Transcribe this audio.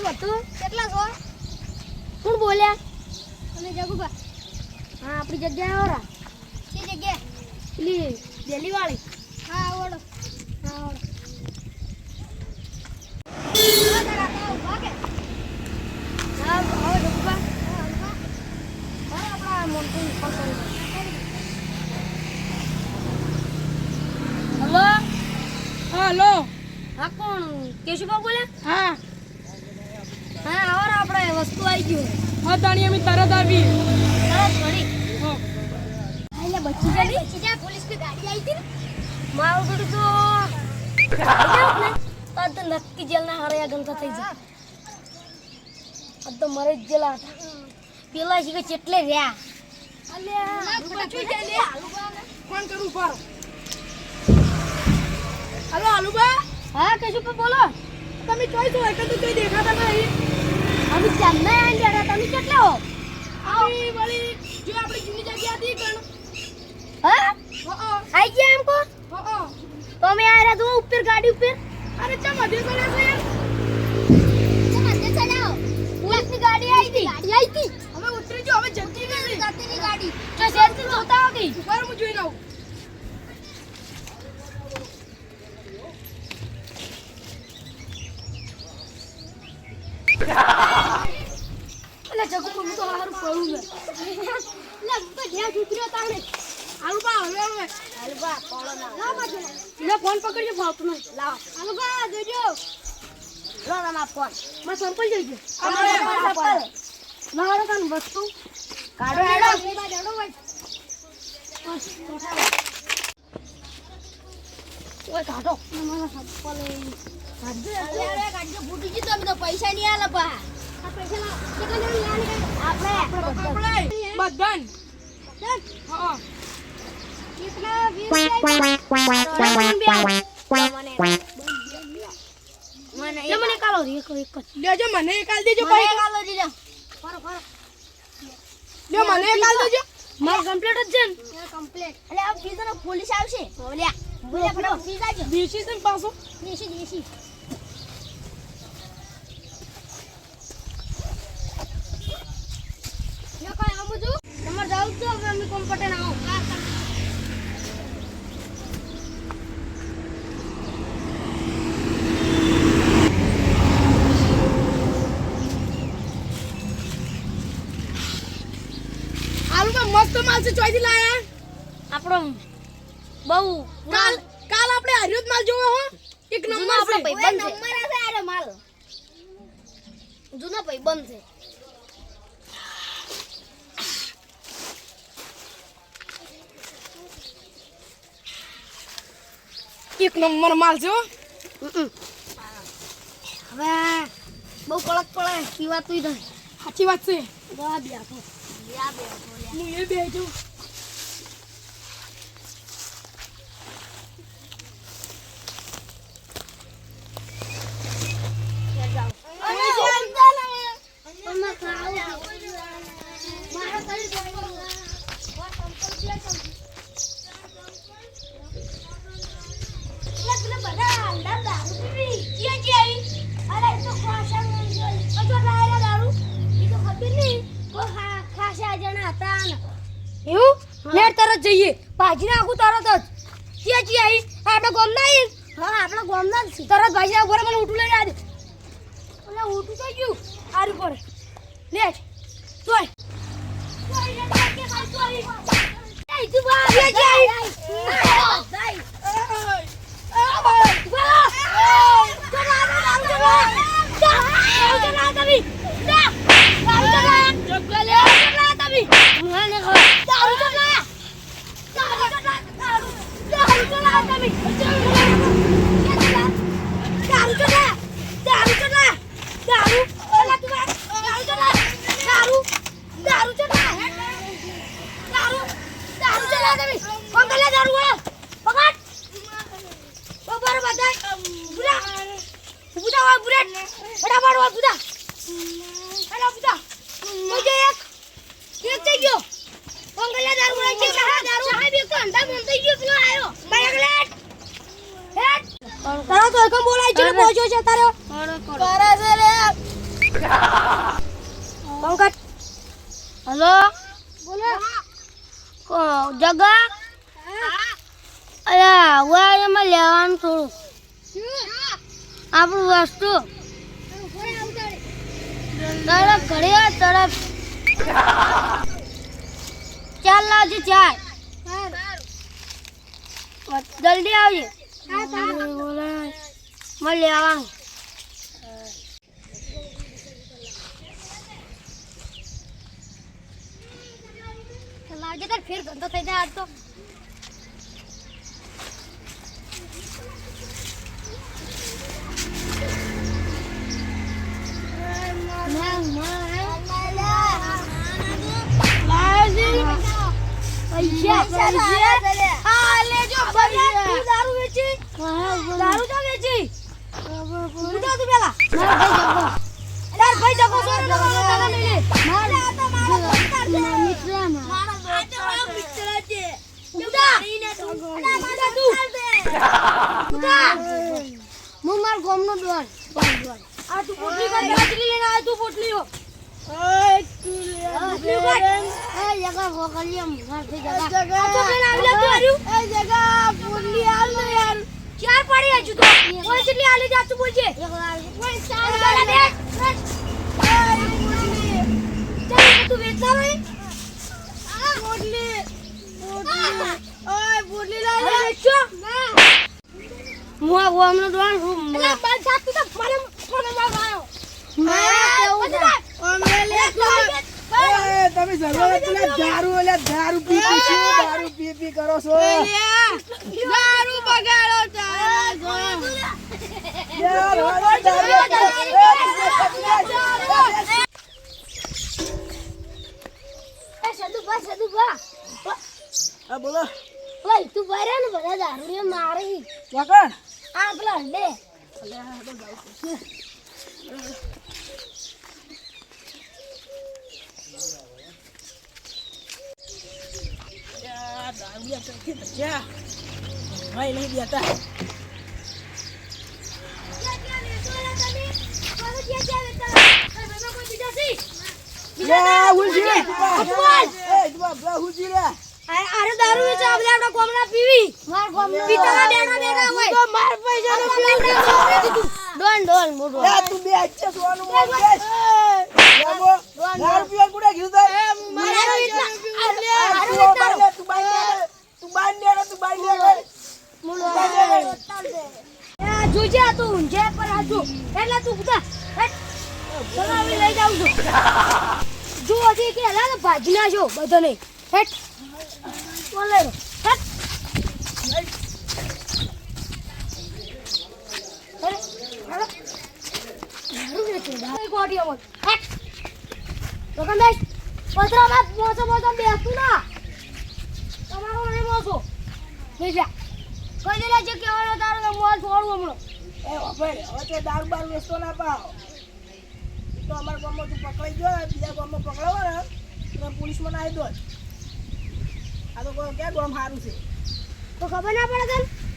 બધું કેટલા છો? કોણ બોલ્યા? અમે જગુબા. હા આપણી જગ્યાએ આવરા. કઈ જગ્યાએ? પેલી દિલ્હી વાળી. હા આવડો. હા આવડો. હા આવો જગુબા. હા આપણા મોન્ટી પકડી. હલો. હા હલો. હા કોણ કેશુબા બોલ્યા? હા હા આવરા આપણે વસ્તુ આવી ગયું. હા તાણી અમે તરત આવી. તરત ઘડી. હા એટલે બચી ગઈ. બચી જા, પોલીસ ની ગાડી આવી હતી ને. મારું થોડું તો આઈ ને આ તો નક્કી જેલના હારે ગમતા થઈ જાય. આ તો મરે જ જેલા હતા. પેલા છે કે ચેટલે રહ્યા. અલ્યા બચી જાય લે. ફોન કરું પારો. હલો આલુબા. હા કેશુબા બોલો. તમે ચોઈ છો એક તો કોઈ દેખાતા નહીં. અમે ચાંદના આઈ ગયા તમે કેટલે હો? આવી વળી જો આપણી જૂની જગ્યા હતી કણ. હા હા આઈ ગયા એમ કો? હા તો અમે આ રહ્યા તો ઉપર ગાડી ઉપર. અરે ચા મધે કરે છે યાર. મધ્ય ચલાવો. પોલીસની ગાડી આવી હતી. ગાડી આવી હતી. હવે ઉતરી જો હવે જલ્દી કરી. ગતિની ગાડી. તો શેરથી જોતા હોગી. ઉપર હું જોઈ લઉં. એટલે જગુ હું તો હારું પડું ને. લે તો જ્યાં ઉતર્યો તાણે. આલુબા હવે હવે. હાલબા પોળો ના. લાવ બાજુ. લે ફોન પકડજો ફાવતું નહીં. લાવ. આલુબા જોજો. લો તમારા ફોન. માં સંપલ જઈ ગયો. આપણે લાવો કાન વસ્તુ. કાઢો હેડો. હેડો. એ બાજુ હેડો ભાઈ. ઓય કાઢો. મારા સંપલ અલ્યા ગાડી ફૂટી ગઈ તો અમે તો પૈસા નહીં આલે પા. આ પૈસા લાવ. કેટલા લેવાની આપણે આપણે બધાન. હા કેટલા 20 મને કાલો એક એક લેજો મને કાલ દેજો મને ભાઈ. કાલો દીધો. લ્યો મને કાલ દેજો. માર કમ્પ્લીટ જ છે ને. એ કમ્પ્લીટ. એટલે આ ફીસ ને પોલીસ આવશે. ઓલ્યા. બોલ્યા ફટાફટ ફીસ આવજો. દેશી છે ને પાછો. દેશી દેશી. યો કઈ આમ બધું તમારે જાવ તો હવે અમે કોમ્પટે ના આવો. આલુબા મસ્ત માલ છે ચોઈથી લાયા. આપણો બહુ કાલ કાલ આપણે હરિયો જ માલ જોવો હો. એક જૂનો નંબર આપણો છે. ભાઈબંધ છે. નંબર આવે આરે માલ. જૂનો ભાઈબંધ છે. એક નંબર માલ છે હો. હવે બહુ કડક પડે પીવાતું નહીં. સાચી વાત છે. દવા બી આપો. હું એ બેજો. એવું નેટ તરત જઈએ ભાજી નાખું તરત જ ક્યાં જી આવી આપણે ગોમ ના આવી હા આપણે ગોમ ના તરત ભાજી નાખું મને ઉઠું લઈને આજે એટલે ઉઠું થઈ ગયું સારું પડે નેટ જોઈ જગા અલા હવે એમાં લેવાનું થોડું આપણું વસ્તુ તરફ ઘરે તરફ ચાલ લાવજે ચાલ જલ્દી આવજે મને લેવાનું લાવજે તાર ફેર ગંદો થઈ જાય આજ તો દારૂ વેચી દારૂ તો વેચી ઉઠા તું પેલા તાર ભાઈ જગો સોરે લઈ લે મારે આ તો મારો મિત્ર મિત્ર છે ઉઠા મારા તું ઉઠા હું માર ગોમનો ડોન આ તું પોટલી કર બાજરી લઈને આ તું પોટલી હો જગા ભોગલિયમ માર થી જગા આ તો બેન આવી તું આર્યું એ જગા પોટલી આલ ને યાર ચાર પડી હજુ તો કોઈ કેટલી આલી જા તું બોલજે કોઈ ચાર બે તું વેચતા ભાઈ આ પોટલી ઓય પોટલી લાવ વેચો ના મુઆ ગોમનો ડોન હું એટલે બંધ થાક તું તો મને આવ્યો તમે દારૂ પી કરો છો દારૂ બગાડો સદુભા હા બોલો ઓય તું બરે ને બધા દારૂ ને મારી કોણ આ પેલા લે ભાઈ નહીં દેતા અરે દારૂ વેચે આપણે આપણા કોમના પીવી માર કોમના પીતા બેડા હોય તો માર પૈસાનો ડોન ડોન મોડો તું બે અચ્છા સોનું મોલ બેસ દારૂ પીવા કુડા ગયું તું જોજે આ તું ઊંઝે પર આજો એટલે તું બધા ચલાવી લઈ જાઉં છું જો હજી કે હલા ને ભાજી નાખો બધાને હેટ બોલે હેટ દુકાનદાર પત્રમાં મોસો બેસતું ના તમારો નહીં મોસો બેજા કઈ દેલા જે કહેવાનો તારો તો મોલ છોડું હમણો એ ભાઈ હવે તો દારૂ બાર વેચતો ના પાવ તો અમારા ગામમાં તું પકડાઈ ગયો બીજા ગામમાં પકડાવો ને તો પોલીસમાં આવી દો આ તો ક્યાં ગામ સારું છે તો ખબર ના પડે તને